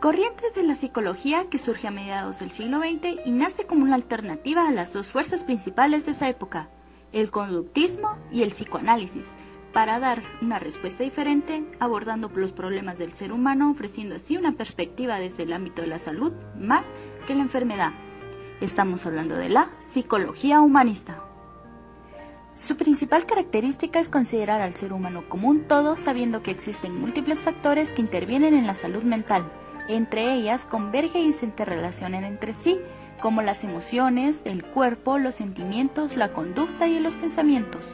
Corriente de la psicología que surge a mediados del siglo XX y nace como una alternativa a las dos fuerzas principales de esa época, el conductismo y el psicoanálisis, para dar una respuesta diferente, abordando los problemas del ser humano, ofreciendo así una perspectiva desde el ámbito de la salud más que la enfermedad. Estamos hablando de la psicología humanista. Su principal característica es considerar al ser humano como un todo, sabiendo que existen múltiples factores que intervienen en la salud mental. Entre ellas convergen y se interrelacionan entre sí, como las emociones, el cuerpo, los sentimientos, la conducta y los pensamientos.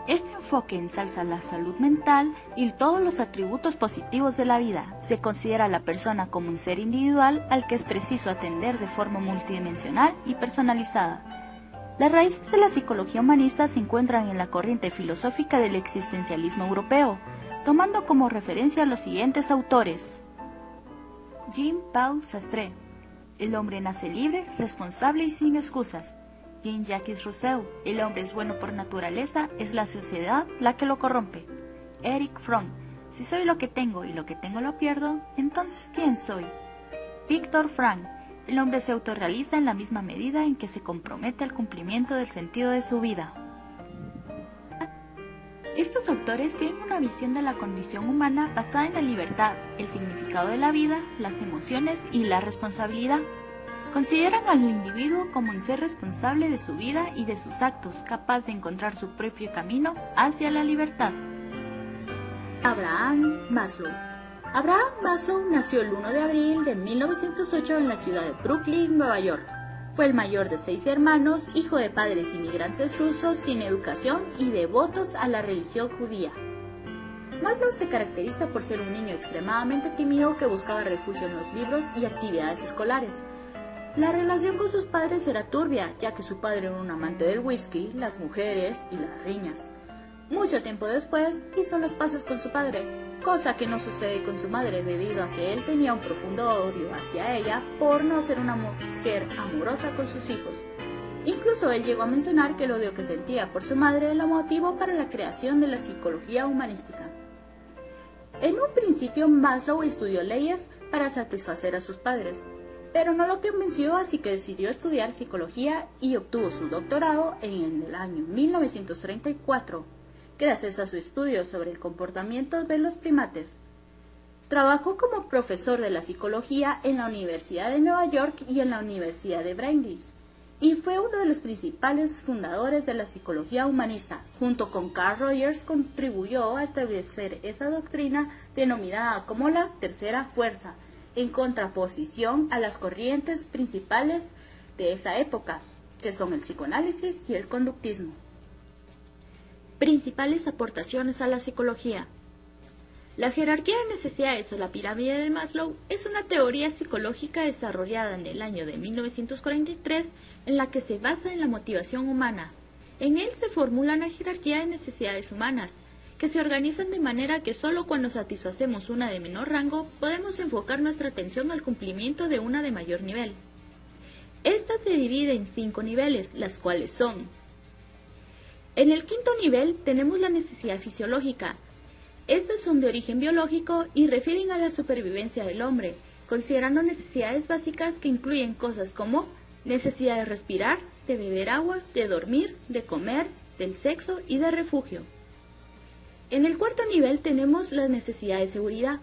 Este enfoque ensalza la salud mental y todos los atributos positivos de la vida. Se considera a la persona como un ser individual al que es preciso atender de forma multidimensional y personalizada. Las raíces de la psicología humanista se encuentran en la corriente filosófica del existencialismo europeo, tomando como referencia a los siguientes autores. Jean-Paul Sartre, el hombre nace libre, responsable y sin excusas. Jean-Jacques Rousseau, el hombre es bueno por naturaleza, es la sociedad la que lo corrompe. Erich Fromm, si soy lo que tengo y lo que tengo lo pierdo, entonces ¿quién soy? Viktor Frankl, el hombre se autorrealiza en la misma medida en que se compromete al cumplimiento del sentido de su vida. Estos autores tienen una visión de la condición humana basada en la libertad, el significado de la vida, las emociones y la responsabilidad. Consideran al individuo como un ser responsable de su vida y de sus actos, capaz de encontrar su propio camino hacia la libertad. Abraham Maslow. Abraham Maslow nació el 1 de abril de 1908 en la ciudad de Brooklyn, Nueva York. Fue el mayor de 6 hermanos, hijo de padres inmigrantes rusos sin educación y devotos a la religión judía. Maslow se caracteriza por ser un niño extremadamente tímido que buscaba refugio en los libros y actividades escolares. La relación con sus padres era turbia, ya que su padre era un amante del whisky, las mujeres y las riñas. Mucho tiempo después hizo las paces con su padre, cosa que no sucede con su madre debido a que él tenía un profundo odio hacia ella por no ser una mujer amorosa con sus hijos. Incluso él llegó a mencionar que el odio que sentía por su madre lo motivó para la creación de la psicología humanística. En un principio Maslow estudió leyes para satisfacer a sus padres, pero no lo convenció, así que decidió estudiar psicología y obtuvo su doctorado en el año 1934, gracias a su estudio sobre el comportamiento de los primates. Trabajó como profesor de la psicología en la Universidad de Nueva York y en la Universidad de Brandeis, y fue uno de los principales fundadores de la psicología humanista. Junto con Carl Rogers contribuyó a establecer esa doctrina denominada como la tercera fuerza, en contraposición a las corrientes principales de esa época, que son el psicoanálisis y el conductismo. Principales aportaciones a la psicología. La jerarquía de necesidades o la pirámide de Maslow es una teoría psicológica desarrollada en el año de 1943 en la que se basa en la motivación humana. En él se formula una jerarquía de necesidades humanas, que se organizan de manera que solo cuando satisfacemos una de menor rango podemos enfocar nuestra atención al cumplimiento de una de mayor nivel. Esta se divide en 5 niveles, las cuales son: en el quinto nivel tenemos la necesidad fisiológica. Estas son de origen biológico y refieren a la supervivencia del hombre, considerando necesidades básicas que incluyen cosas como necesidad de respirar, de beber agua, de dormir, de comer, del sexo y de refugio. En el cuarto nivel tenemos la necesidad de seguridad.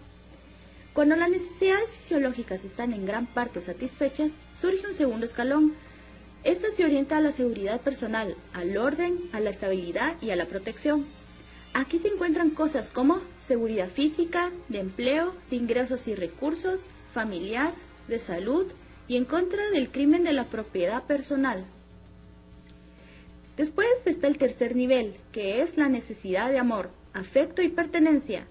Cuando las necesidades fisiológicas están en gran parte satisfechas, surge un segundo escalón. Esta se orienta a la seguridad personal, al orden, a la estabilidad y a la protección. Aquí se encuentran cosas como seguridad física, de empleo, de ingresos y recursos, familiar, de salud y en contra del crimen de la propiedad personal. Después está el tercer nivel, que es la necesidad de amor, afecto y pertenencia.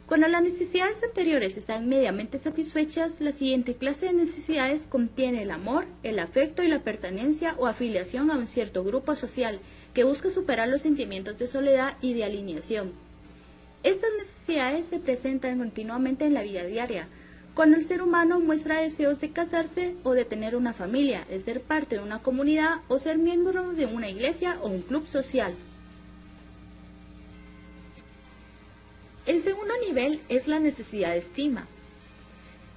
Cuando las necesidades anteriores están mediamente satisfechas, la siguiente clase de necesidades contiene el amor, el afecto y la pertenencia o afiliación a un cierto grupo social que busca superar los sentimientos de soledad y de alienación. Estas necesidades se presentan continuamente en la vida diaria, cuando el ser humano muestra deseos de casarse o de tener una familia, de ser parte de una comunidad o ser miembro de una iglesia o un club social. El segundo nivel es la necesidad de estima.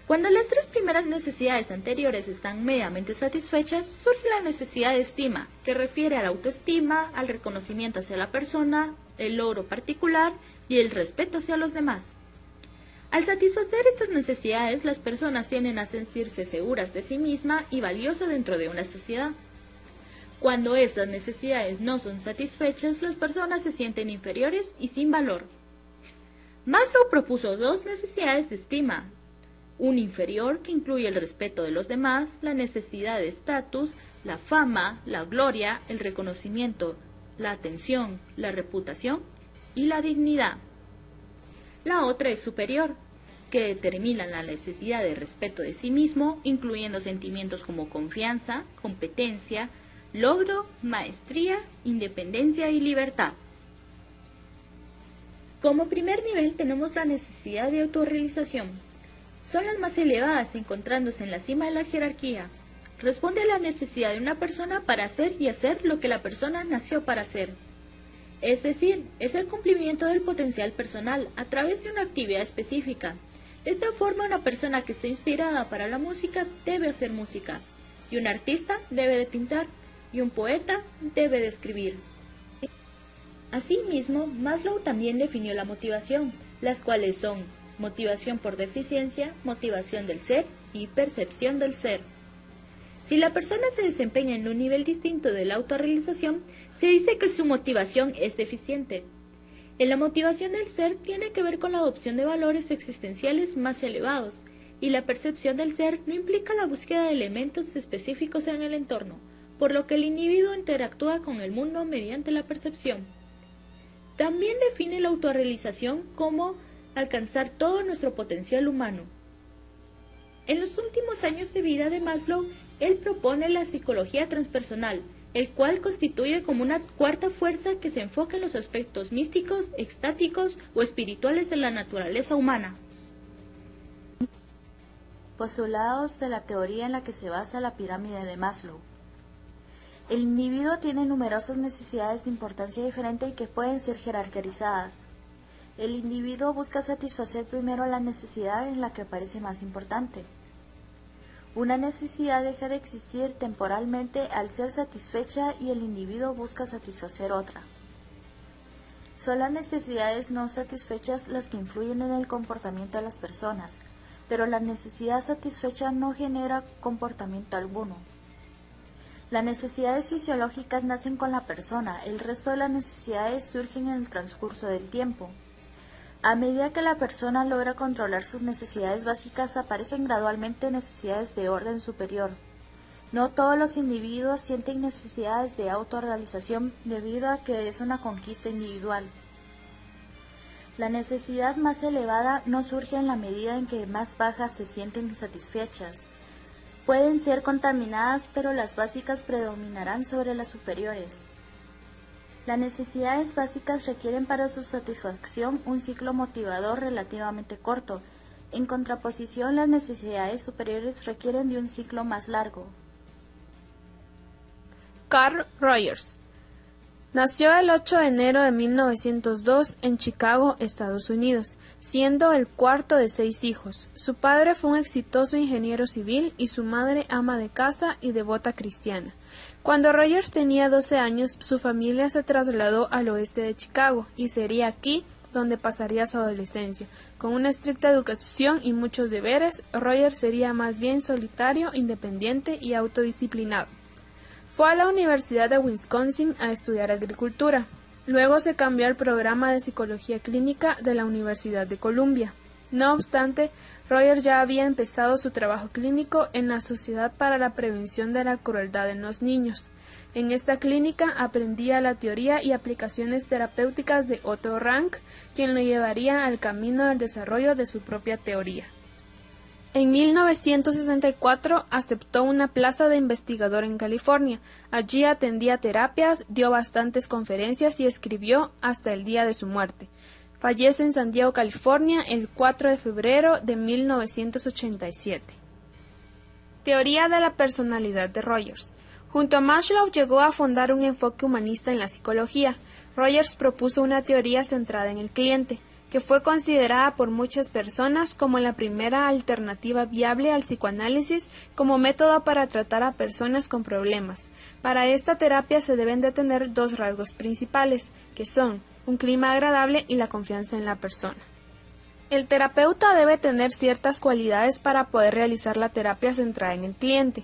Cuando las tres primeras necesidades anteriores están mediamente satisfechas, surge la necesidad de estima, que refiere a la autoestima, al reconocimiento hacia la persona, el logro particular y el respeto hacia los demás. Al satisfacer estas necesidades, las personas tienden a sentirse seguras de sí mismas y valiosas dentro de una sociedad. Cuando estas necesidades no son satisfechas, las personas se sienten inferiores y sin valor. Maslow propuso dos necesidades de estima: un inferior que incluye el respeto de los demás, la necesidad de estatus, la fama, la gloria, el reconocimiento, la atención, la reputación y la dignidad. La otra es superior, que determina la necesidad de respeto de sí mismo, incluyendo sentimientos como confianza, competencia, logro, maestría, independencia y libertad. Como primer nivel tenemos la necesidad de autorrealización. Son las más elevadas, encontrándose en la cima de la jerarquía. Responde a la necesidad de una persona para hacer y hacer lo que la persona nació para hacer. Es decir, es el cumplimiento del potencial personal a través de una actividad específica. De esta forma, una persona que esté inspirada para la música debe hacer música, y un artista debe de pintar, y un poeta debe de escribir. Asimismo, Maslow también definió la motivación, las cuales son motivación por deficiencia, motivación del ser y percepción del ser. Si la persona se desempeña en un nivel distinto de la autorrealización, se dice que su motivación es deficiente. En la motivación del ser tiene que ver con la adopción de valores existenciales más elevados, y la percepción del ser no implica la búsqueda de elementos específicos en el entorno, por lo que el individuo interactúa con el mundo mediante la percepción. También define la autorrealización como alcanzar todo nuestro potencial humano. En los últimos años de vida de Maslow, él propone la psicología transpersonal, el cual constituye como una cuarta fuerza que se enfoca en los aspectos místicos, extáticos o espirituales de la naturaleza humana. Postulados de la teoría en la que se basa la pirámide de Maslow. El individuo tiene numerosas necesidades de importancia diferente y que pueden ser jerarquizadas. El individuo busca satisfacer primero la necesidad en la que parece más importante. Una necesidad deja de existir temporalmente al ser satisfecha y el individuo busca satisfacer otra. Son las necesidades no satisfechas las que influyen en el comportamiento de las personas, pero la necesidad satisfecha no genera comportamiento alguno. Las necesidades fisiológicas nacen con la persona, el resto de las necesidades surgen en el transcurso del tiempo. A medida que la persona logra controlar sus necesidades básicas, aparecen gradualmente necesidades de orden superior. No todos los individuos sienten necesidades de autorrealización debido a que es una conquista individual. La necesidad más elevada no surge en la medida en que más bajas se sienten insatisfechas. Pueden ser contaminadas, pero las básicas predominarán sobre las superiores. Las necesidades básicas requieren para su satisfacción un ciclo motivador relativamente corto. En contraposición, las necesidades superiores requieren de un ciclo más largo. Carl Rogers nació el 8 de enero de 1902 en Chicago, Estados Unidos, siendo el cuarto de 6 hijos. Su padre fue un exitoso ingeniero civil y su madre ama de casa y devota cristiana. Cuando Rogers tenía 12 años, su familia se trasladó al oeste de Chicago, y sería aquí donde pasaría su adolescencia. Con una estricta educación y muchos deberes, Rogers sería más bien solitario, independiente y autodisciplinado. Fue a la Universidad de Wisconsin a estudiar agricultura. Luego se cambió al programa de psicología clínica de la Universidad de Columbia. No obstante, Rogers ya había empezado su trabajo clínico en la Sociedad para la Prevención de la Crueldad en los Niños. En esta clínica aprendía la teoría y aplicaciones terapéuticas de Otto Rank, quien lo llevaría al camino del desarrollo de su propia teoría. En 1964 aceptó una plaza de investigador en California. Allí atendía terapias, dio bastantes conferencias y escribió hasta el día de su muerte. Fallece en San Diego, California, el 4 de febrero de 1987. Teoría de la personalidad de Rogers. Junto a Maslow llegó a fundar un enfoque humanista en la psicología. Rogers propuso una teoría centrada en el cliente, que fue considerada por muchas personas como la primera alternativa viable al psicoanálisis como método para tratar a personas con problemas. Para esta terapia se deben de tener dos rasgos principales, que son un clima agradable y la confianza en la persona. El terapeuta debe tener ciertas cualidades para poder realizar la terapia centrada en el cliente,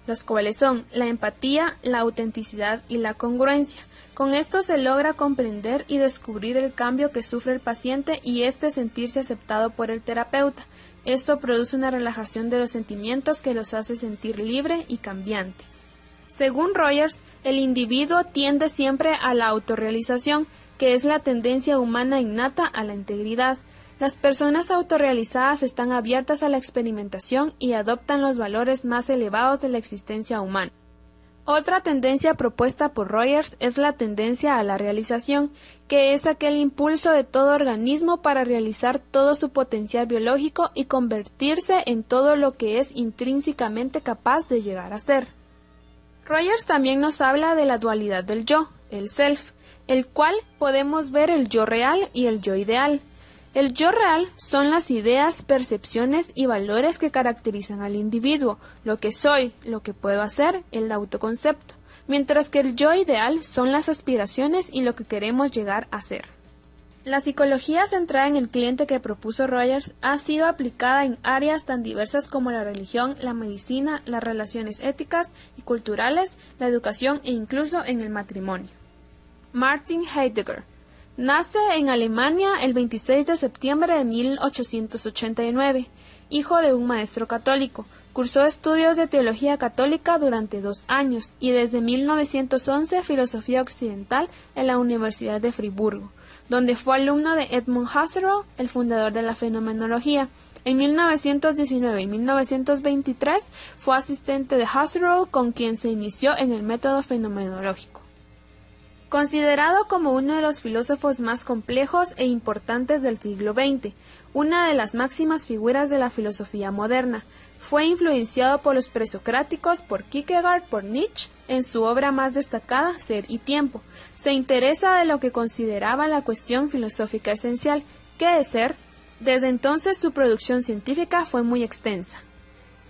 las cuales son la empatía, la autenticidad y la congruencia. Con esto se logra comprender y descubrir el cambio que sufre el paciente y sentirse aceptado por el terapeuta. Esto produce una relajación de los sentimientos que los hace sentir libre y cambiante. Según Rogers, el individuo tiende siempre a la autorrealización, que es la tendencia humana innata a la integridad. Las personas autorrealizadas están abiertas a la experimentación y adoptan los valores más elevados de la existencia humana. Otra tendencia propuesta por Rogers es la tendencia a la realización, que es aquel impulso de todo organismo para realizar todo su potencial biológico y convertirse en todo lo que es intrínsecamente capaz de llegar a ser. Rogers también nos habla de la dualidad del yo, el self, el cual podemos ver el yo real y el yo ideal. El yo real son las ideas, percepciones y valores que caracterizan al individuo, lo que soy, lo que puedo hacer, el autoconcepto, mientras que el yo ideal son las aspiraciones y lo que queremos llegar a ser. La psicología centrada en el cliente que propuso Rogers ha sido aplicada en áreas tan diversas como la religión, la medicina, las relaciones éticas y culturales, la educación e incluso en el matrimonio. Martin Heidegger nace en Alemania el 26 de septiembre de 1889, hijo de un maestro católico. Cursó estudios de teología católica durante 2 años y desde 1911 filosofía occidental en la Universidad de Friburgo, donde fue alumno de Edmund Husserl, el fundador de la fenomenología. En 1919 y 1923 fue asistente de Husserl, con quien se inició en el método fenomenológico. Considerado como uno de los filósofos más complejos e importantes del siglo XX, una de las máximas figuras de la filosofía moderna, fue influenciado por los presocráticos, por Kierkegaard, por Nietzsche, en su obra más destacada, Ser y Tiempo. Se interesa de lo que consideraba la cuestión filosófica esencial, ¿qué es ser? Desde entonces su producción científica fue muy extensa.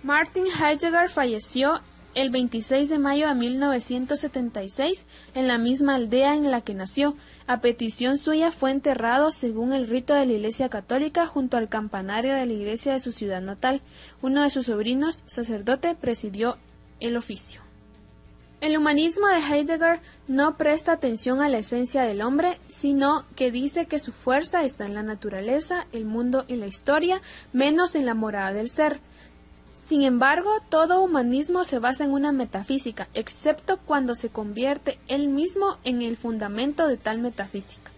Martin Heidegger falleció el 26 de mayo de 1976, en la misma aldea en la que nació. A petición suya fue enterrado según el rito de la Iglesia Católica junto al campanario de la iglesia de su ciudad natal. Uno de sus sobrinos, sacerdote, presidió el oficio. El humanismo de Heidegger no presta atención a la esencia del hombre, sino que dice que su fuerza está en la naturaleza, el mundo y la historia, menos en la morada del ser. Sin embargo, todo humanismo se basa en una metafísica, excepto cuando se convierte él mismo en el fundamento de tal metafísica.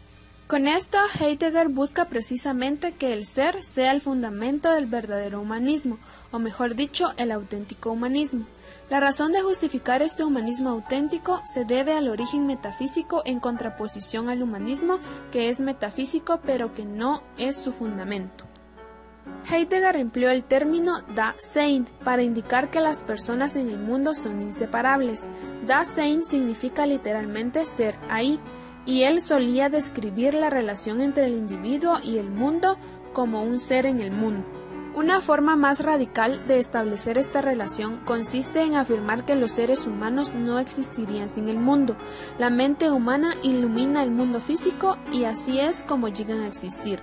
Con esto, Heidegger busca precisamente que el ser sea el fundamento del verdadero humanismo, o mejor dicho, el auténtico humanismo. La razón de justificar este humanismo auténtico se debe al origen metafísico en contraposición al humanismo, que es metafísico pero que no es su fundamento. Heidegger empleó el término Dasein para indicar que las personas en el mundo son inseparables. Dasein significa literalmente ser ahí, y él solía describir la relación entre el individuo y el mundo como un ser en el mundo. Una forma más radical de establecer esta relación consiste en afirmar que los seres humanos no existirían sin el mundo. La mente humana ilumina el mundo físico y así es como llegan a existir.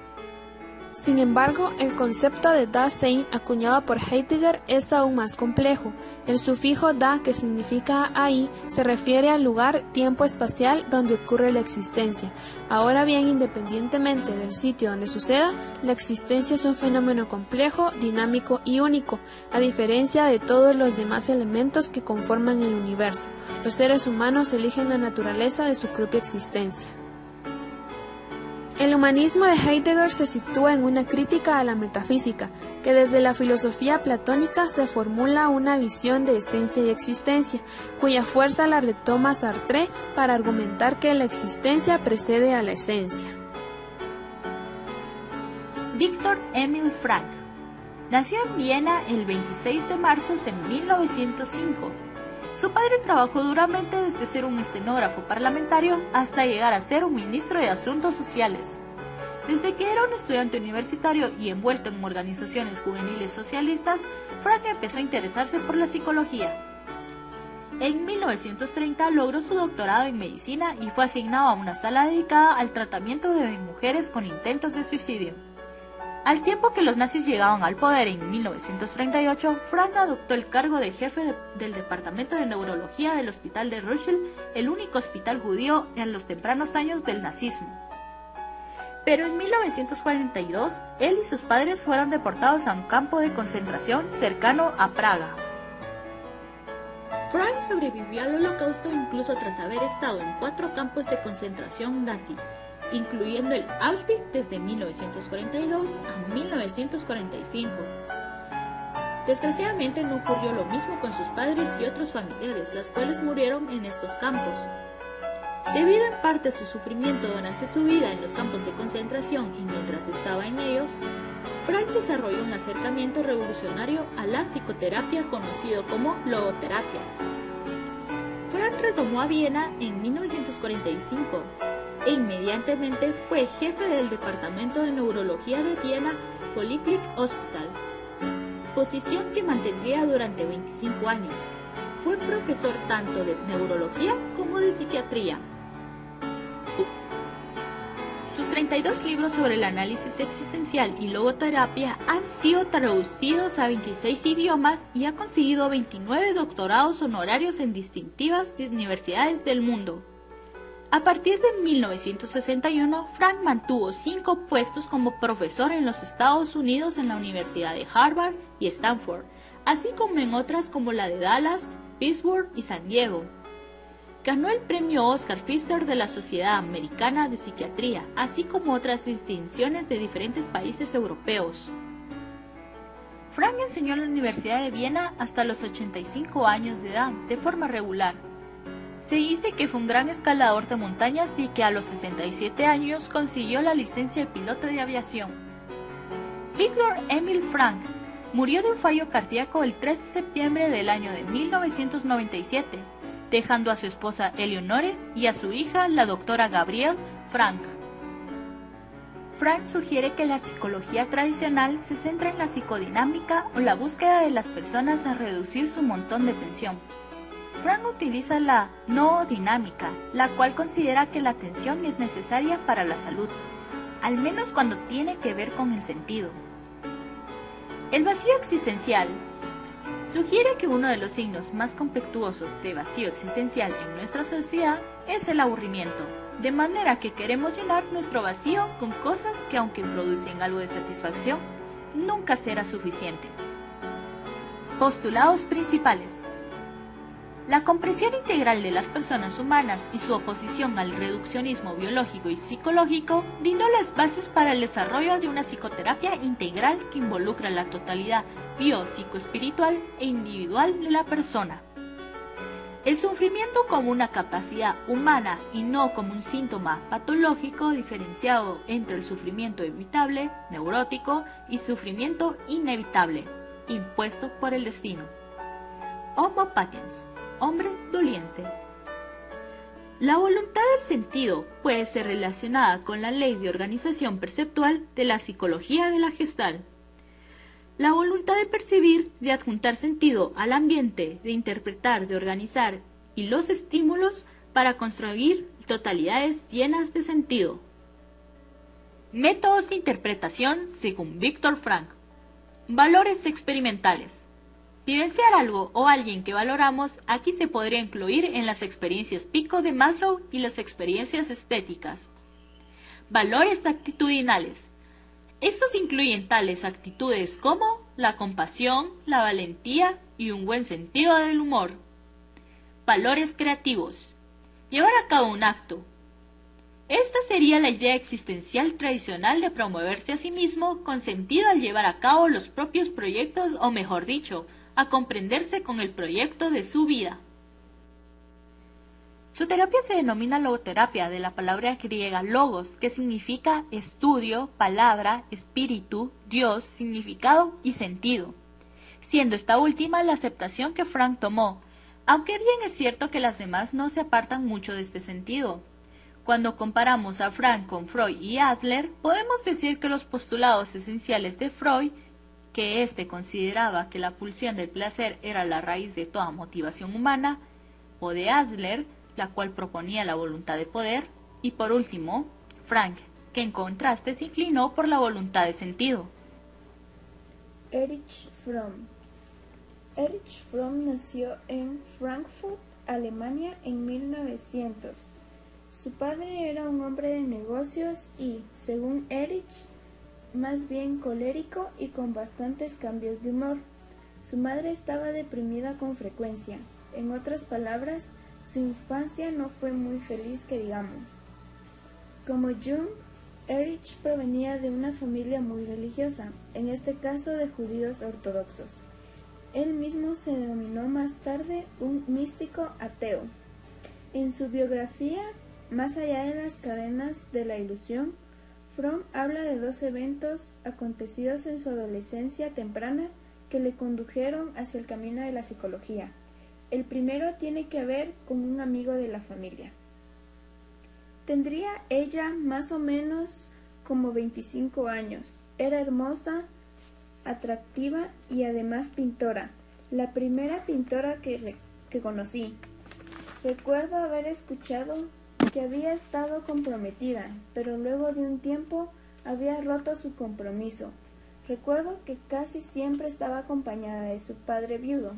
Sin embargo, el concepto de Dasein acuñado por Heidegger es aún más complejo. El sufijo da, que significa ahí, se refiere al lugar, tiempo espacial donde ocurre la existencia. Ahora bien, independientemente del sitio donde suceda, la existencia es un fenómeno complejo, dinámico y único, a diferencia de todos los demás elementos que conforman el universo. Los seres humanos eligen la naturaleza de su propia existencia. El humanismo de Heidegger se sitúa en una crítica a la metafísica, que desde la filosofía platónica se formula una visión de esencia y existencia, cuya fuerza la retoma Sartre para argumentar que la existencia precede a la esencia. Viktor Emil Frankl nació en Viena el 26 de marzo de 1905. Su padre trabajó duramente desde ser un estenógrafo parlamentario hasta llegar a ser un ministro de Asuntos Sociales. Desde que era un estudiante universitario y envuelto en organizaciones juveniles socialistas, Frank empezó a interesarse por la psicología. En 1930 logró su doctorado en medicina y fue asignado a una sala dedicada al tratamiento de mujeres con intentos de suicidio. Al tiempo que los nazis llegaban al poder en 1938, Frank adoptó el cargo de jefe del departamento de neurología del hospital de Russell, el único hospital judío en los tempranos años del nazismo. Pero en 1942, él y sus padres fueron deportados a un campo de concentración cercano a Praga. Frank sobrevivió al Holocausto incluso tras haber estado en 4 campos de concentración nazi, incluyendo el Auschwitz desde 1942 a 1945. Desgraciadamente no ocurrió lo mismo con sus padres y otros familiares, los cuales murieron en estos campos. Debido en parte a su sufrimiento durante su vida en los campos de concentración y mientras estaba en ellos, Frank desarrolló un acercamiento revolucionario a la psicoterapia conocido como logoterapia. Frank retomó a Viena en 1945 e inmediatamente fue jefe del Departamento de Neurología de Viena Polyclinic Hospital, posición que mantendría durante 25 años. Fue profesor tanto de neurología como de psiquiatría. Sus 32 libros sobre el análisis existencial y logoterapia han sido traducidos a 26 idiomas y ha conseguido 29 doctorados honorarios en distintivas universidades del mundo. A partir de 1961, Frank mantuvo 5 puestos como profesor en los Estados Unidos en la Universidad de Harvard y Stanford, así como en otras como la de Dallas, Pittsburgh y San Diego. Ganó el premio Oscar Pfister de la Sociedad Americana de Psiquiatría, así como otras distinciones de diferentes países europeos. Frank enseñó en la Universidad de Viena hasta los 85 años de edad, de forma regular. Se dice que fue un gran escalador de montañas y que a los 67 años consiguió la licencia de piloto de aviación. Victor Emil Frank murió de un fallo cardíaco el 3 de septiembre del año de 1997, dejando a su esposa Eleonore y a su hija, la doctora Gabrielle Frank. Frank sugiere que la psicología tradicional se centra en la psicodinámica o la búsqueda de las personas a reducir su montón de tensión. Frank utiliza la noodinámica, la cual considera que la atención es necesaria para la salud, al menos cuando tiene que ver con el sentido. El vacío existencial sugiere que uno de los signos más conspicuosos de vacío existencial en nuestra sociedad es el aburrimiento, de manera que queremos llenar nuestro vacío con cosas que, aunque producen algo de satisfacción, nunca será suficiente. Postulados principales. La comprensión integral de las personas humanas y su oposición al reduccionismo biológico y psicológico brindó las bases para el desarrollo de una psicoterapia integral que involucra la totalidad bio-psicoespiritual e individual de la persona. El sufrimiento como una capacidad humana y no como un síntoma patológico diferenciado entre el sufrimiento evitable, neurótico, y sufrimiento inevitable, impuesto por el destino. Homo patiens, hombre doliente. La voluntad del sentido puede ser relacionada con la ley de organización perceptual de la psicología de la Gestalt. La voluntad de percibir, de adjuntar sentido al ambiente, de interpretar, de organizar y los estímulos para construir totalidades llenas de sentido. Métodos de interpretación según Viktor Frankl. Valores experimentales. Vivenciar algo o alguien que valoramos aquí se podría incluir en las experiencias pico de Maslow y las experiencias estéticas. Valores actitudinales. Estos incluyen tales actitudes como la compasión, la valentía y un buen sentido del humor. Valores creativos. Llevar a cabo un acto. Esta sería la idea existencial tradicional de promoverse a sí mismo con sentido al llevar a cabo los propios proyectos o, mejor dicho, a comprenderse con el proyecto de su vida. Su terapia se denomina logoterapia, de la palabra griega logos, que significa estudio, palabra, espíritu, Dios, significado y sentido, siendo esta última la aceptación que Frank tomó, aunque bien es cierto que las demás no se apartan mucho de este sentido. Cuando comparamos a Frank con Freud y Adler, podemos decir que los postulados esenciales de Freud, que éste consideraba que la pulsión del placer era la raíz de toda motivación humana, o de Adler, la cual proponía la voluntad de poder, y por último, Frank, que en contraste se inclinó por la voluntad de sentido. Erich Fromm. Erich Fromm nació en Frankfurt, Alemania, en 1900. Su padre era un hombre de negocios y, según Erich, más bien colérico y con bastantes cambios de humor. Su madre estaba deprimida con frecuencia. En otras palabras, su infancia no fue muy feliz que digamos. Como Jung, Erich provenía de una familia muy religiosa, en este caso de judíos ortodoxos. Él mismo se denominó más tarde un místico ateo. En su biografía, Más allá de las cadenas de la ilusión, Fromm habla de dos eventos acontecidos en su adolescencia temprana que le condujeron hacia el camino de la psicología. El primero tiene que ver con un amigo de la familia. Tendría ella más o menos como 25 años. Era hermosa, atractiva y además pintora, la primera pintora que conocí. Recuerdo haber escuchado que había estado comprometida, pero luego de un tiempo había roto su compromiso. Recuerdo que casi siempre estaba acompañada de su padre viudo.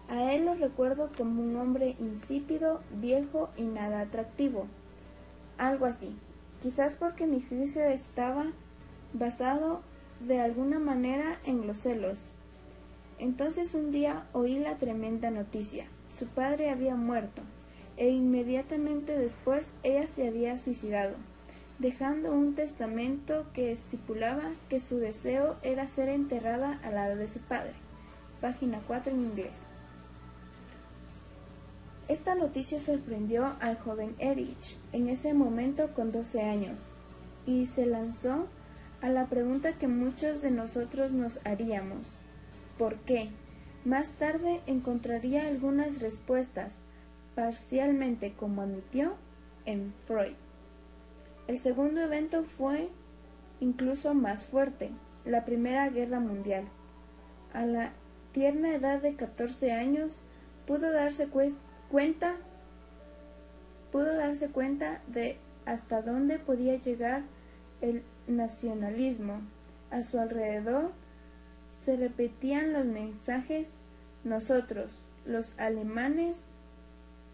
A él lo recuerdo como un hombre insípido, viejo y nada atractivo. Algo así, quizás porque mi juicio estaba basado de alguna manera en los celos. Entonces un día oí la tremenda noticia. Su padre había muerto, e inmediatamente después ella se había suicidado, dejando un testamento que estipulaba que su deseo era ser enterrada al lado de su padre. Página 4 en inglés. Esta noticia sorprendió al joven Erich, en ese momento con 12 años, y se lanzó a la pregunta que muchos de nosotros nos haríamos: ¿por qué? Más tarde encontraría algunas respuestas, parcialmente, como admitió, en Freud. El segundo evento fue incluso más fuerte, la Primera Guerra Mundial. A la tierna edad de 14 años pudo darse cuenta de hasta dónde podía llegar el nacionalismo. A su alrededor se repetían los mensajes: nosotros, los alemanes,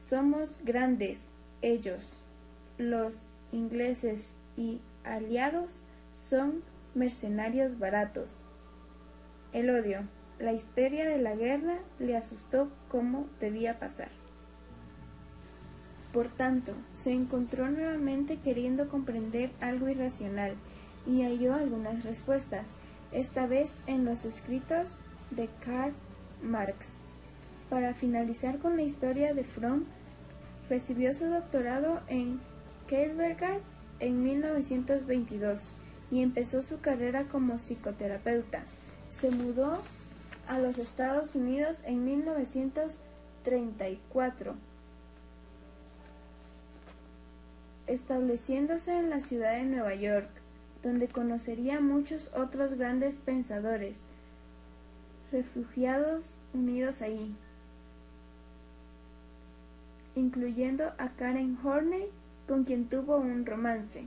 somos grandes, ellos, los ingleses y aliados, son mercenarios baratos. El odio, la histeria de la guerra le asustó como debía pasar. Por tanto, se encontró nuevamente queriendo comprender algo irracional y halló algunas respuestas, esta vez en los escritos de Karl Marx. Para finalizar con la historia de Fromm, recibió su doctorado en Heidelberg en 1922 y empezó su carrera como psicoterapeuta. Se mudó a los Estados Unidos en 1934, estableciéndose en la ciudad de Nueva York, donde conocería a muchos otros grandes pensadores, refugiados unidos ahí, incluyendo a Karen Horney, con quien tuvo un romance.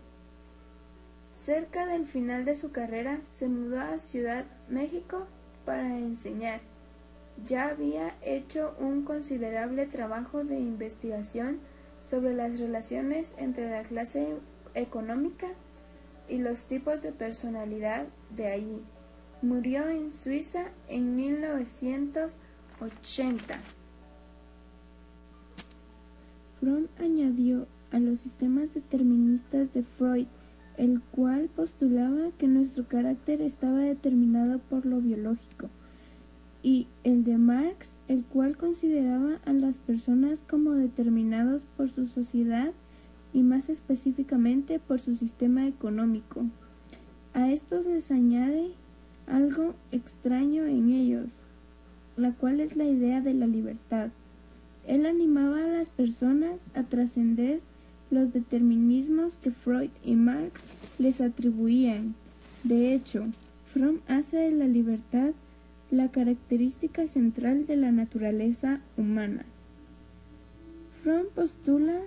Cerca del final de su carrera, se mudó a Ciudad México para enseñar. Ya había hecho un considerable trabajo de investigación sobre las relaciones entre la clase económica y los tipos de personalidad de allí. Murió en Suiza en 1980. Fromm añadió a los sistemas deterministas de Freud, el cual postulaba que nuestro carácter estaba determinado por lo biológico, y el de Marx, el cual consideraba a las personas como determinados por su sociedad y más específicamente por su sistema económico. A estos les añade algo extraño en ellos, la cual es la idea de la libertad. Él animaba a las personas a trascender los determinismos que Freud y Marx les atribuían. De hecho, Fromm hace de la libertad la característica central de la naturaleza humana. Fromm postula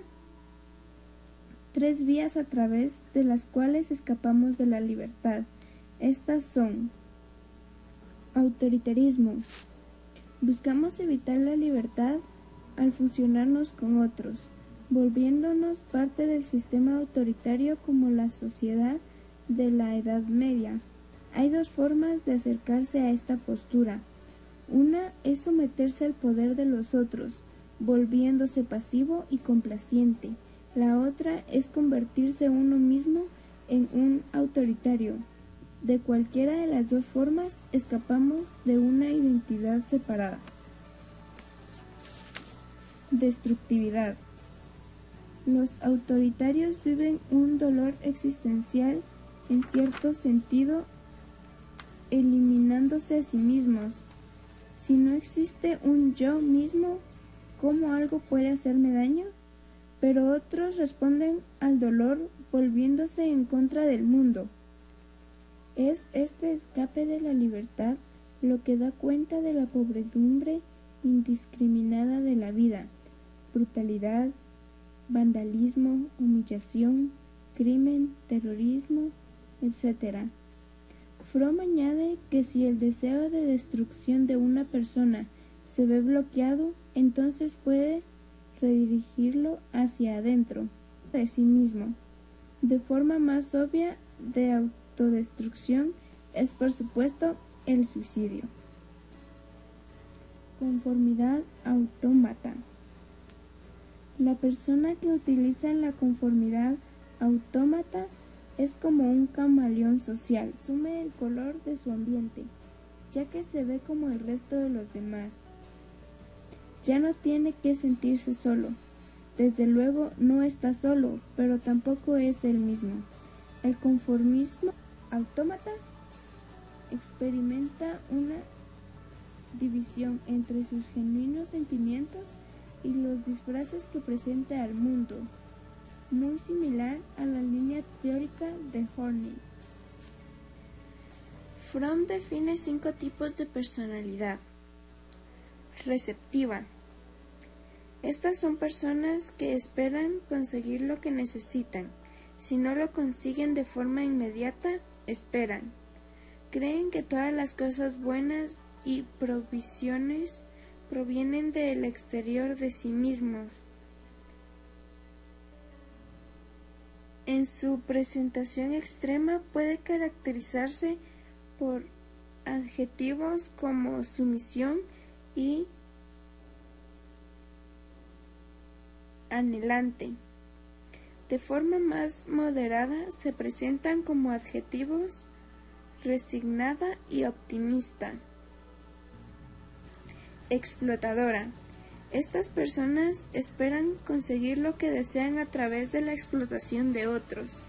3 vías a través de las cuales escapamos de la libertad. Estas son: autoritarismo. Buscamos evitar la libertad al fusionarnos con otros, volviéndonos parte del sistema autoritario como la sociedad de la Edad Media. Hay 2 formas de acercarse a esta postura. Una es someterse al poder de los otros, volviéndose pasivo y complaciente. La otra es convertirse uno mismo en un autoritario. De cualquiera de las 2 formas, escapamos de una identidad separada. Destructividad. Los autoritarios viven un dolor existencial, en cierto sentido, eliminándose a sí mismos. Si no existe un yo mismo, ¿cómo algo puede hacerme daño? Pero otros responden al dolor volviéndose en contra del mundo. Es este escape de la libertad lo que da cuenta de la podredumbre indiscriminada de la vida: brutalidad, vandalismo, humillación, crimen, terrorismo, etc. Fromm añade que si el deseo de destrucción de una persona se ve bloqueado, entonces puede redirigirlo hacia adentro de sí mismo. De forma más obvia de autodestrucción es, por supuesto, el suicidio. Conformidad autómata. La persona que utiliza la conformidad autómata es como un camaleón social, asume el color de su ambiente, ya que se ve como el resto de los demás. Ya no tiene que sentirse solo. Desde luego no está solo, pero tampoco es él mismo. El conformismo autómata experimenta una división entre sus genuinos sentimientos y los disfraces que presenta al mundo, muy similar a la línea teórica de Horney. Fromm define 5 tipos de personalidad. Receptiva. Estas son personas que esperan conseguir lo que necesitan. Si no lo consiguen de forma inmediata, esperan. Creen que todas las cosas buenas y provisiones provienen del exterior de sí mismos. En su presentación extrema puede caracterizarse por adjetivos como sumisión y anhelante. De forma más moderada se presentan como adjetivos resignada y optimista. Explotadora. Estas personas esperan conseguir lo que desean a través de la explotación de otros.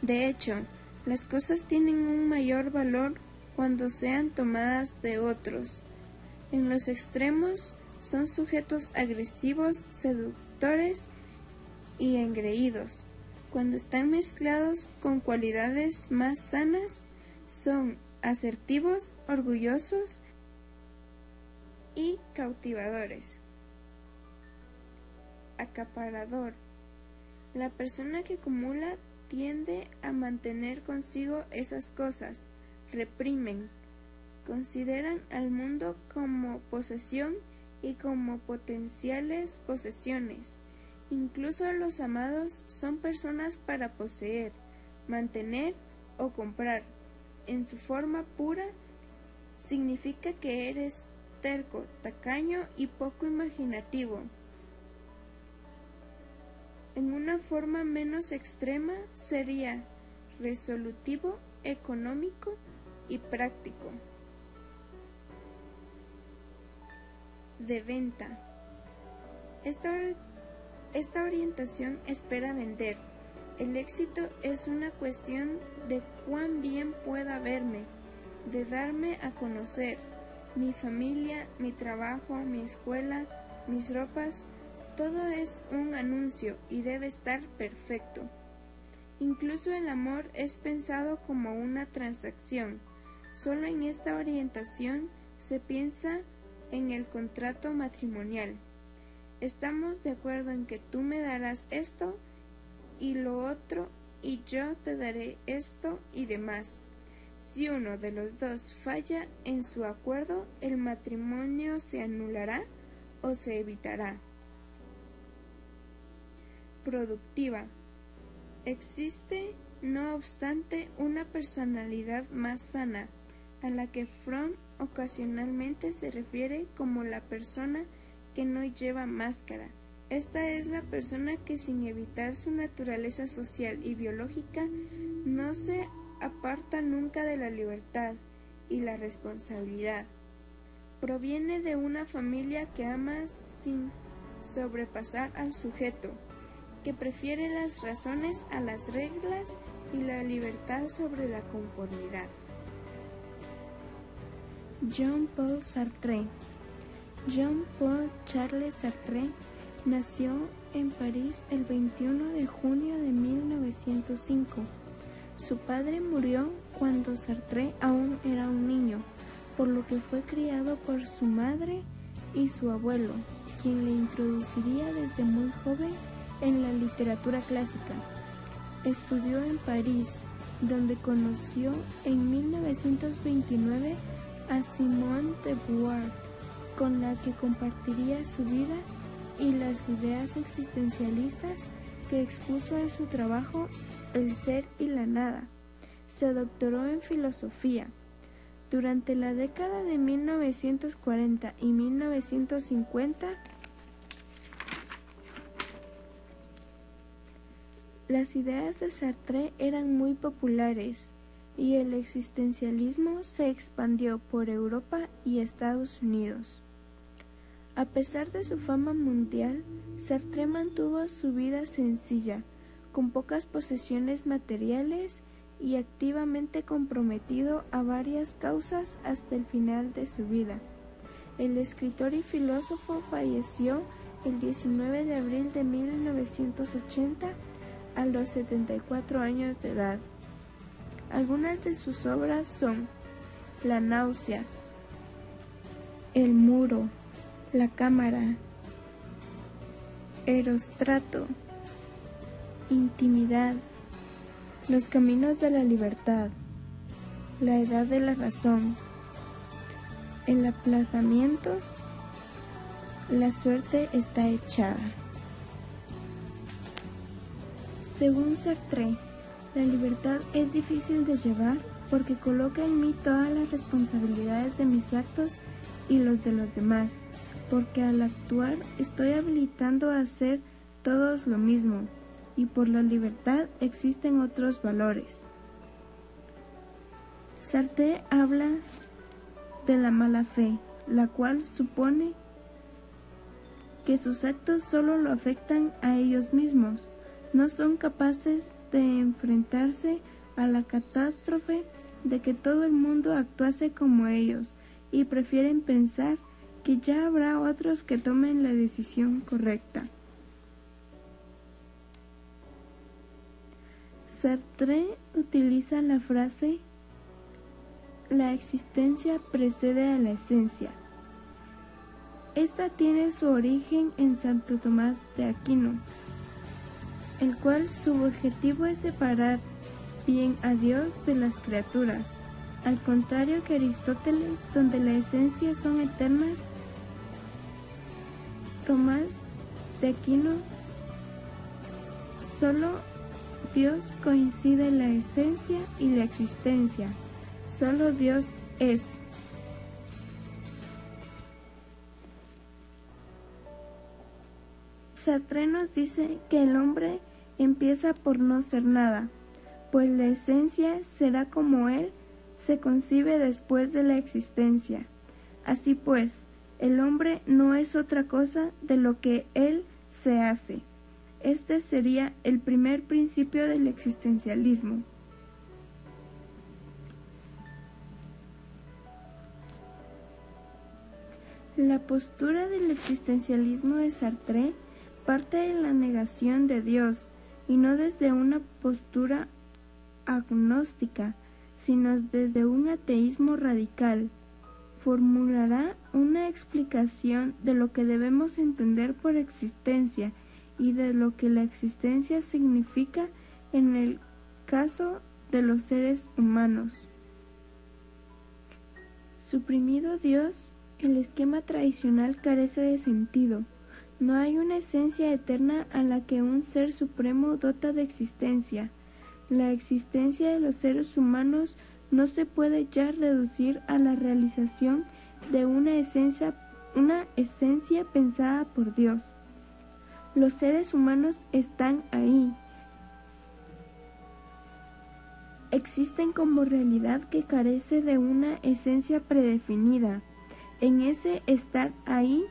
De hecho, las cosas tienen un mayor valor cuando sean tomadas de otros. En los extremos son sujetos agresivos, seductores y engreídos. Cuando están mezclados con cualidades más sanas, son asertivos, orgullosos y cautivadores. Acaparador. La persona que acumula tiende a mantener consigo esas cosas. Reprimen. Consideran al mundo como posesión y como potenciales posesiones. Incluso los amados son personas para poseer, mantener o comprar. En su forma pura, significa que eres terco, tacaño y poco imaginativo. En una forma menos extrema sería resolutivo, económico y práctico. De venta. Esta orientación espera vender. El éxito es una cuestión de cuán bien pueda verme, de darme a conocer. Mi familia, mi trabajo, mi escuela, mis ropas, todo es un anuncio y debe estar perfecto. Incluso el amor es pensado como una transacción. Solo en esta orientación se piensa en el contrato matrimonial. Estamos de acuerdo en que tú me darás esto y lo otro y yo te daré esto y demás. Si uno de los dos falla en su acuerdo, el matrimonio se anulará o se evitará. Productiva. Existe, no obstante, una personalidad más sana, a la que Fromm ocasionalmente se refiere como la persona que no lleva máscara. Esta es la persona que, sin evitar su naturaleza social y biológica, no se aparta nunca de la libertad y la responsabilidad. Proviene de una familia que ama sin sobrepasar al sujeto, que prefiere las razones a las reglas y la libertad sobre la conformidad. Jean-Paul Sartre. Jean-Paul Charles Sartre nació en París el 21 de junio de 1905. Su padre murió cuando Sartre aún era un niño, por lo que fue criado por su madre y su abuelo, quien le introduciría desde muy joven en la literatura clásica. Estudió en París, donde conoció en 1929 a Simone de Beauvoir, con la que compartiría su vida y las ideas existencialistas que expuso en su trabajo El ser y la nada. Se doctoró en filosofía. Durante la década de 1940 y 1950, las ideas de Sartre eran muy populares y el existencialismo se expandió por Europa y Estados Unidos. A pesar de su fama mundial, Sartre mantuvo su vida sencilla, con pocas posesiones materiales y activamente comprometido a varias causas hasta el final de su vida. El escritor y filósofo falleció el 19 de abril de 1980 a los 74 años de edad. Algunas de sus obras son La náusea, El muro, La cámara, Erostrato, Intimidad, Los caminos de la libertad, La edad de la razón, El aplazamiento, La suerte está echada. Según Sartre, la libertad es difícil de llevar porque coloca en mí todas las responsabilidades de mis actos y los de los demás, porque al actuar estoy habilitando a hacer todos lo mismo, y por la libertad existen otros valores. Sartre habla de la mala fe, la cual supone que sus actos solo lo afectan a ellos mismos, no son capaces de enfrentarse a la catástrofe de que todo el mundo actuase como ellos y prefieren pensar que ya habrá otros que tomen la decisión correcta. Sartre utiliza la frase "la existencia precede a la esencia". Esta tiene su origen en Santo Tomás de Aquino, el cual su objetivo es separar bien a Dios de las criaturas, al contrario que Aristóteles, donde la esencia son eternas. Tomás de Aquino, solo Dios coincide la esencia y la existencia, solo Dios es. Sartre nos dice que el hombre empieza por no ser nada, pues la esencia será como él se concibe después de la existencia. Así pues, el hombre no es otra cosa de lo que él se hace. Este sería el primer principio del existencialismo. La postura del existencialismo de Sartre parte de la negación de Dios, y no desde una postura agnóstica, sino desde un ateísmo radical. Formulará una explicación de lo que debemos entender por existencia y de lo que la existencia significa en el caso de los seres humanos. Suprimido Dios, el esquema tradicional carece de sentido. No hay una esencia eterna a la que un ser supremo dota de existencia. La existencia de los seres humanos no se puede ya reducir a la realización de una esencia pensada por Dios. Los seres humanos están ahí. Existen como realidad que carece de una esencia predefinida. En ese estar ahí,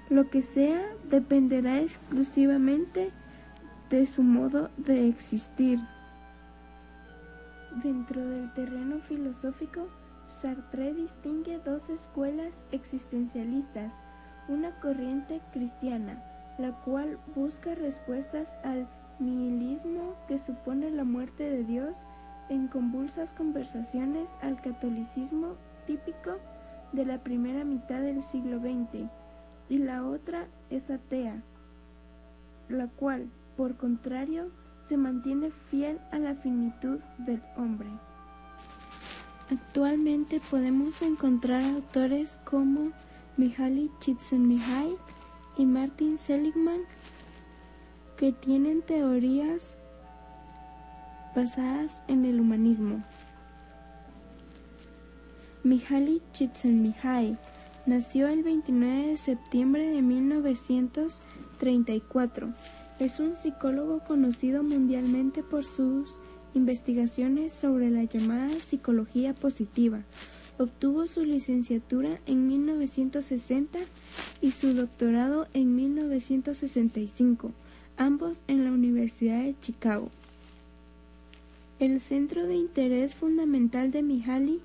lo que sea dependerá exclusivamente de su modo de existir. Dentro del terreno filosófico, Sartre distingue dos escuelas existencialistas, una corriente cristiana, la cual busca respuestas al nihilismo que supone la muerte de Dios en convulsas conversaciones al catolicismo típico de la primera mitad del siglo XX, y la otra es atea, la cual, por contrario, se mantiene fiel a la finitud del hombre. Actualmente podemos encontrar autores como Mihaly Csikszentmihalyi y Martin Seligman que tienen teorías basadas en el humanismo. Mihaly Csikszentmihalyi nació el 29 de septiembre de 1934. Es un psicólogo conocido mundialmente por sus investigaciones sobre la llamada psicología positiva. Obtuvo su licenciatura en 1960 y su doctorado en 1965, ambos en la Universidad de Chicago. El centro de interés fundamental de Mihaly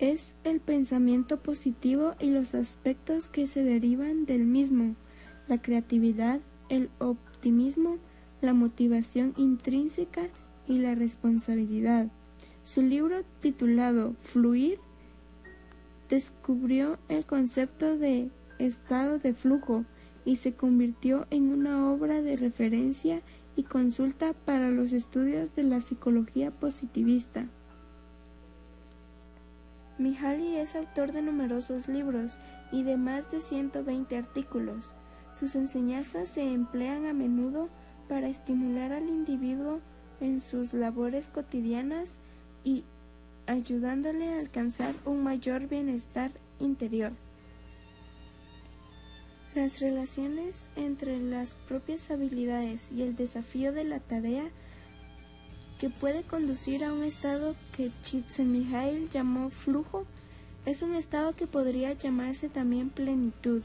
es el pensamiento positivo y los aspectos que se derivan del mismo, la creatividad, el optimismo, la motivación intrínseca y la responsabilidad. Su libro titulado Fluir descubrió el concepto de estado de flujo y se convirtió en una obra de referencia y consulta para los estudios de la psicología positivista. Mihaly es autor de numerosos libros y de más de 120 artículos. Sus enseñanzas se emplean a menudo para estimular al individuo en sus labores cotidianas y ayudándole a alcanzar un mayor bienestar interior. Las relaciones entre las propias habilidades y el desafío de la tarea que puede conducir a un estado que Csikszentmihalyi llamó flujo, es un estado que podría llamarse también plenitud.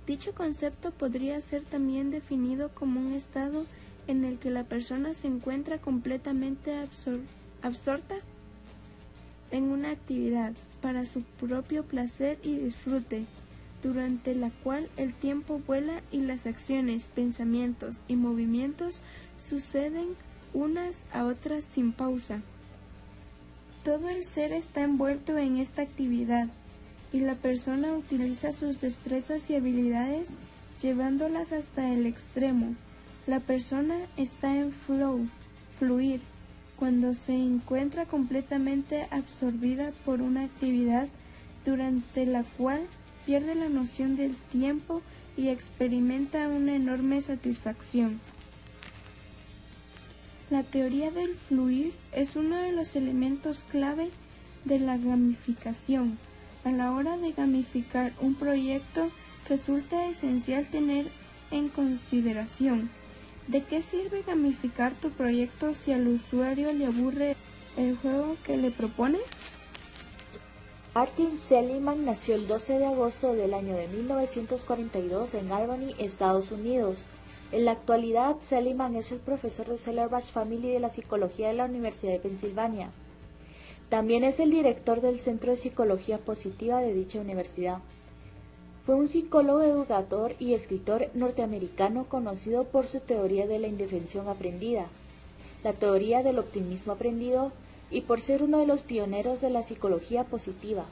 Dicho concepto podría ser también definido como un estado en el que la persona se encuentra completamente absorta en una actividad para su propio placer y disfrute, durante la cual el tiempo vuela y las acciones, pensamientos y movimientos suceden unas a otras sin pausa. Todo el ser está envuelto en esta actividad y la persona utiliza sus destrezas y habilidades llevándolas hasta el extremo. La persona está en fluir, cuando se encuentra completamente absorbida por una actividad durante la cual pierde la noción del tiempo y experimenta una enorme satisfacción. La teoría del fluir es uno de los elementos clave de la gamificación. A la hora de gamificar un proyecto, resulta esencial tener en consideración ¿de qué sirve gamificar tu proyecto si al usuario le aburre el juego que le propones? Martin Seligman nació el 12 de agosto del año de 1942 en Albany, Estados Unidos. En la actualidad, Seligman es el profesor de Celebach Family de la Psicología de la Universidad de Pensilvania. También es el director del Centro de Psicología Positiva de dicha universidad. Fue un psicólogo, educador y escritor norteamericano conocido por su teoría de la indefensión aprendida, la teoría del optimismo aprendido y por ser uno de los pioneros de la psicología positiva.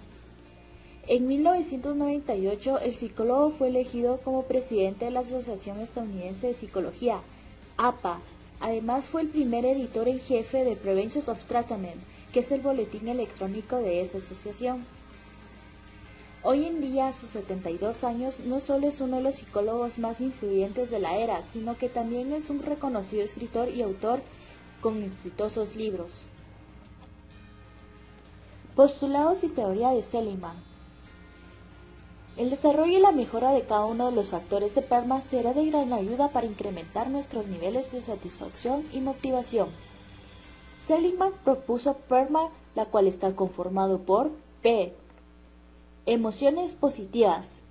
En 1998, el psicólogo fue elegido como presidente de la Asociación Estadounidense de Psicología, APA. Además, fue el primer editor en jefe de Prevention of Treatment, que es el boletín electrónico de esa asociación. Hoy en día, a sus 72 años, no solo es uno de los psicólogos más influyentes de la era, sino que también es un reconocido escritor y autor con exitosos libros. Postulados y teoría de Seligman. El desarrollo y la mejora de cada uno de los factores de PERMA será de gran ayuda para incrementar nuestros niveles de satisfacción y motivación. Seligman propuso PERMA, la cual está conformado por P. Emociones positivas.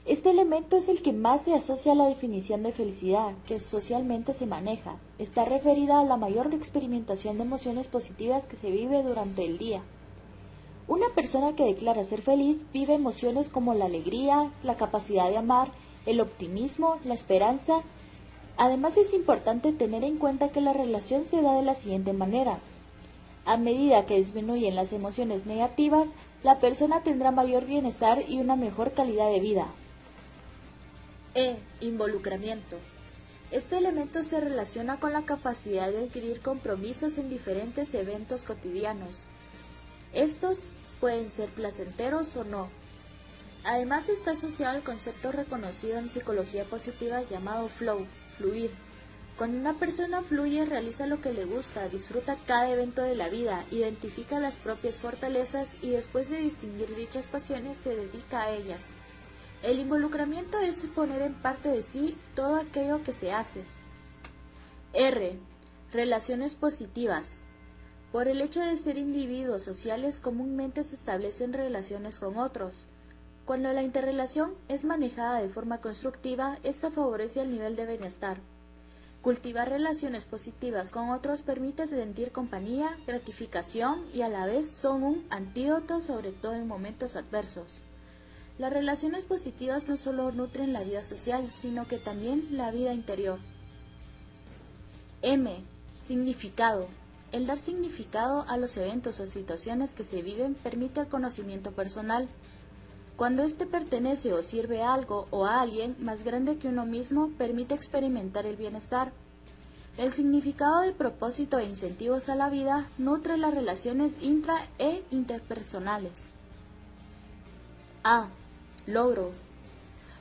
Este elemento es el que más se asocia a la definición de felicidad que socialmente se maneja. Está referida a la mayor experimentación de emociones positivas que se vive durante el día. Una persona que declara ser feliz vive emociones como la alegría, la capacidad de amar, el optimismo, la esperanza. Además, es importante tener en cuenta que la relación se da de la siguiente manera. A medida que disminuyen las emociones negativas, la persona tendrá mayor bienestar y una mejor calidad de vida. Involucramiento. Este elemento se relaciona con la capacidad de adquirir compromisos en diferentes eventos cotidianos. Estos pueden ser placenteros o no. Además, está asociado al concepto reconocido en psicología positiva llamado flow, fluir. Cuando una persona fluye, realiza lo que le gusta, disfruta cada evento de la vida, identifica las propias fortalezas y después de distinguir dichas pasiones se dedica a ellas. El involucramiento es poner en parte de sí todo aquello que se hace. Relaciones positivas. Por el hecho de ser individuos sociales, comúnmente se establecen relaciones con otros. Cuando la interrelación es manejada de forma constructiva, esta favorece el nivel de bienestar. Cultivar relaciones positivas con otros permite sentir compañía, gratificación y a la vez son un antídoto, sobre todo en momentos adversos. Las relaciones positivas no solo nutren la vida social, sino que también la vida interior. Significado. El dar significado a los eventos o situaciones que se viven permite el conocimiento personal. Cuando éste pertenece o sirve a algo o a alguien más grande que uno mismo, permite experimentar el bienestar. El significado de propósito e incentivos a la vida nutre las relaciones intra- e interpersonales. Logro.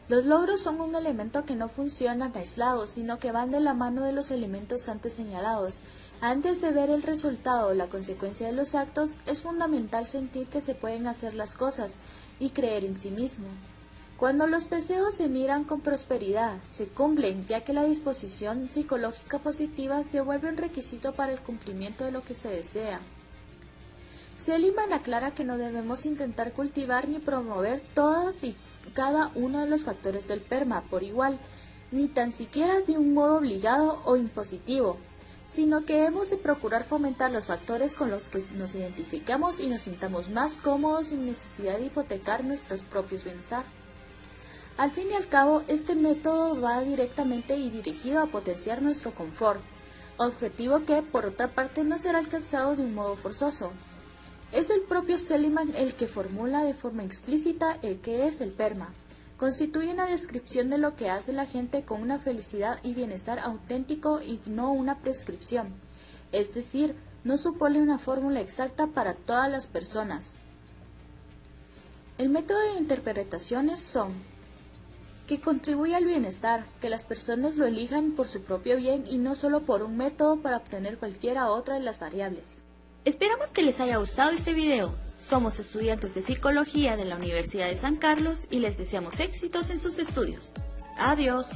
Los logros son un elemento que no funcionan aislados, sino que van de la mano de los elementos antes señalados. Antes de ver el resultado o la consecuencia de los actos, es fundamental sentir que se pueden hacer las cosas y creer en sí mismo. Cuando los deseos se miran con prosperidad, se cumplen, ya que la disposición psicológica positiva se vuelve un requisito para el cumplimiento de lo que se desea. Seligman aclara que no debemos intentar cultivar ni promover todas y cada uno de los factores del PERMA por igual, ni tan siquiera de un modo obligado o impositivo, sino que hemos de procurar fomentar los factores con los que nos identificamos y nos sintamos más cómodos sin necesidad de hipotecar nuestros propios bienestar. Al fin y al cabo, este método va directamente y dirigido a potenciar nuestro confort, objetivo que, por otra parte, no será alcanzado de un modo forzoso. Es el propio Seligman el que formula de forma explícita el que es el PERMA. Constituye una descripción de lo que hace la gente con una felicidad y bienestar auténtico y no una prescripción. Es decir, no supone una fórmula exacta para todas las personas. El método de interpretaciones son que contribuye al bienestar, que las personas lo elijan por su propio bien y no solo por un método para obtener cualquiera otra de las variables. Esperamos que les haya gustado este video. Somos estudiantes de Psicología de la Universidad de San Carlos y les deseamos éxitos en sus estudios. Adiós.